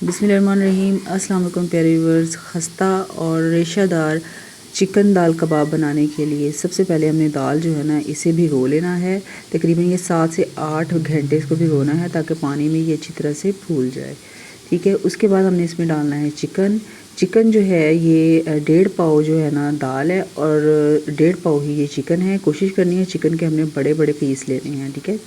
बिस्मिल्लाहिर्रहमानिर्रहीम। अस्सलाम वालेकुम प्यारे व्यूअर्स। खस्ता और रेशादार चिकन दाल कबाब बनाने के लिए सबसे पहले हमने दाल जो है ना इसे भिगो लेना है। तकरीबन ये 7 से 8 घंटे इसको भिगोना है ताकि पानी में ये अच्छी तरह से फूल जाए। ठीक है, उसके बाद हमने इसमें डालना है चिकन। चिकन जो है ये 1.5 पाव जो है ना दाल है और 1.5 पाव ही ये चिकन है। कोशिश करनी है चिकन के हमने बड़े बड़े पीस लेने हैं। ठीक है,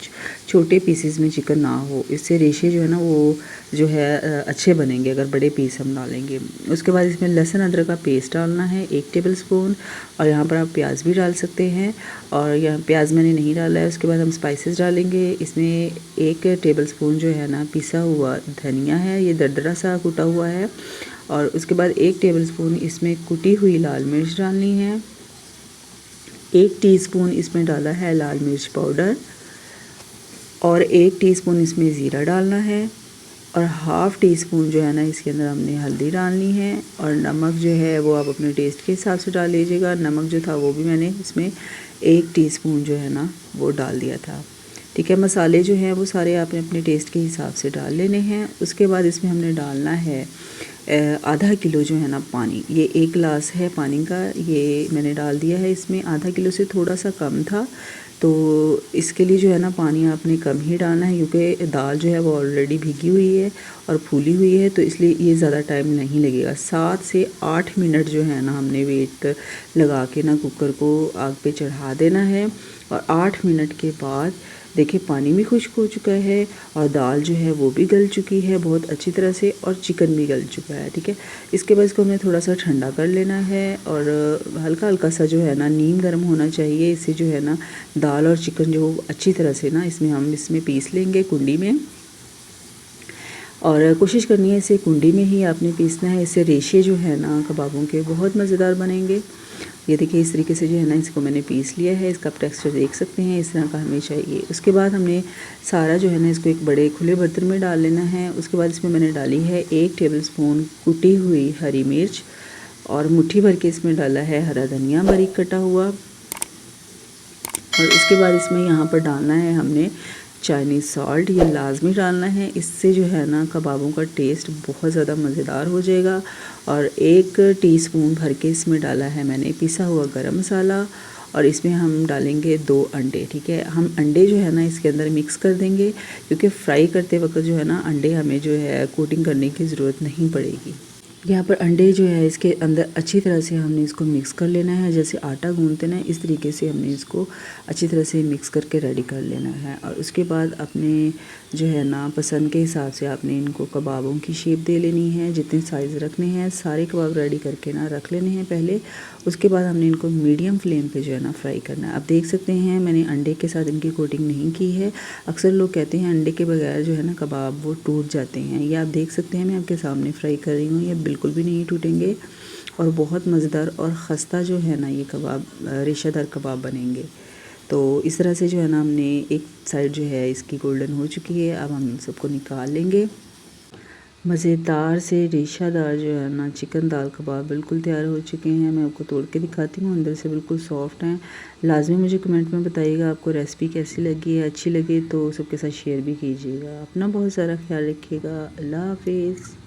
छोटे पीसेस में चिकन ना हो, इससे रेशे जो है ना वो जो है अच्छे बनेंगे अगर बड़े पीस हम डालेंगे। उसके बाद इसमें लहसुन अदरक का पेस्ट डालना है 1 टेबल स्पून, और यहाँ पर आप प्याज भी डाल सकते हैं, और यहाँ प्याज मैंने नहीं डाला है। उसके बाद हम स्पाइसेस डालेंगे। इसमें 1 टेबल स्पून जो है ना पिसा हुआ धनिया है, ये दरदरा सा कुटा हुआ है, और उसके बाद 1 टेबल स्पून इसमें कुटी हुई लाल मिर्च डालनी है। 1 टीस्पून इसमें डाला है लाल मिर्च पाउडर, और 1 टीस्पून इसमें ज़ीरा डालना है, और हाफ़ टी स्पून जो है ना इसके अंदर हमने हल्दी डालनी है, और नमक जो है वो आप अपने टेस्ट के हिसाब से डाल लीजिएगा। नमक जो था वो भी मैंने इसमें 1 टीस्पून जो है ना वो डाल दिया था। ठीक है, मसाले जो हैं वो सारे आपने अपने टेस्ट के हिसाब से डाल लेने हैं। उसके बाद इसमें हमने डालना है आधा किलो जो है ना पानी। ये 1 गिलास है पानी का, ये मैंने डाल दिया है इसमें। आधा किलो से थोड़ा सा कम था, तो इसके लिए जो है ना पानी आपने कम ही डालना है, क्योंकि दाल जो है वो ऑलरेडी भीगी हुई है और फूली हुई है, तो इसलिए ये ज़्यादा टाइम नहीं लगेगा। 7 से 8 मिनट जो है ना हमने वेट लगा के ना कुकर को आग पे चढ़ा देना है, और 8 मिनट के बाद देखिए पानी भी खुश्क हो चुका है, और दाल जो है वो भी गल चुकी है बहुत अच्छी तरह से, और चिकन भी गल चुका है। ठीक है, इसके बाद इसको हमें थोड़ा सा ठंडा कर लेना है, और हल्का हल्का सा जो है ना नीम गर्म होना चाहिए। इससे जो है ना दाल और चिकन जो अच्छी तरह से ना हम इसमें पीस लेंगे कुंडी में, और कोशिश करनी है इसे कुंडी में ही आपने पीसना है। इससे रेशे जो है ना कबाबों के बहुत मज़ेदार बनेंगे। ये देखिए इस तरीके से जो है ना इसको मैंने पीस लिया है। इसका आप टेक्सचर देख सकते हैं, इस तरह का हमें चाहिए। उसके बाद हमने सारा जो है ना इसको एक बड़े खुले बर्तन में डाल लेना है। उसके बाद इसमें मैंने डाली है 1 टेबल स्पून कुटी हुई हरी मिर्च, और मुट्ठी भर के इसमें डाला है हरा धनिया बारीक कटा हुआ, और इसके बाद इसमें यहाँ पर डालना है हमने चाइनीज़ सॉल्ट। ये लाजमी डालना है, इससे जो है ना कबाबों का टेस्ट बहुत ज़्यादा मज़ेदार हो जाएगा। और 1 टीस्पून भर के इसमें डाला है मैंने पिसा हुआ गरम मसाला, और इसमें हम डालेंगे 2 अंडे। ठीक है, हम अंडे जो है ना इसके अंदर मिक्स कर देंगे, क्योंकि फ्राई करते वक्त जो है ना अंडे हमें जो है कोटिंग करने की ज़रूरत नहीं पड़ेगी। यहाँ पर अंडे जो है इसके अंदर अच्छी तरह से हमने इसको मिक्स कर लेना है, जैसे आटा गूंथते ना इस तरीके से हमने इसको अच्छी तरह से मिक्स करके रेडी कर लेना है। और उसके बाद अपने जो है ना पसंद के हिसाब से आपने इनको कबाबों की शेप दे लेनी है, जितने साइज़ रखने हैं सारे कबाब रेडी करके ना रख लेने हैं पहले। उसके बाद हमने इनको मीडियम फ्लेम पे जो है ना फ्राई करना है। आप देख सकते हैं मैंने अंडे के साथ इनकी कोटिंग नहीं की है। अक्सर लोग कहते हैं अंडे के बगैर जो है ना कबाब वो टूट जाते हैं। ये आप देख सकते हैं मैं आपके सामने फ्राई कर रही हूँ, ये बिल्कुल भी नहीं टूटेंगे, और बहुत मज़ेदार और ख़स्ता जो है ना ये कबाब रेशादार कबाब बनेंगे। तो इस तरह से जो है ना हमने एक साइड जो है इसकी गोल्डन हो चुकी है। अब हम इन सबको निकाल लेंगे। मज़ेदार से रेशादार जो है ना चिकन दाल कबाब बिल्कुल तैयार हो चुके हैं। मैं आपको तोड़ के दिखाती हूँ, अंदर से बिल्कुल सॉफ्ट हैं। लाजमी मुझे कमेंट में बताइएगा आपको रेसिपी कैसी लगी है। अच्छी लगे तो सबके साथ शेयर भी कीजिएगा। अपना बहुत सारा ख्याल रखिएगा। अल्लाह हाफिज़।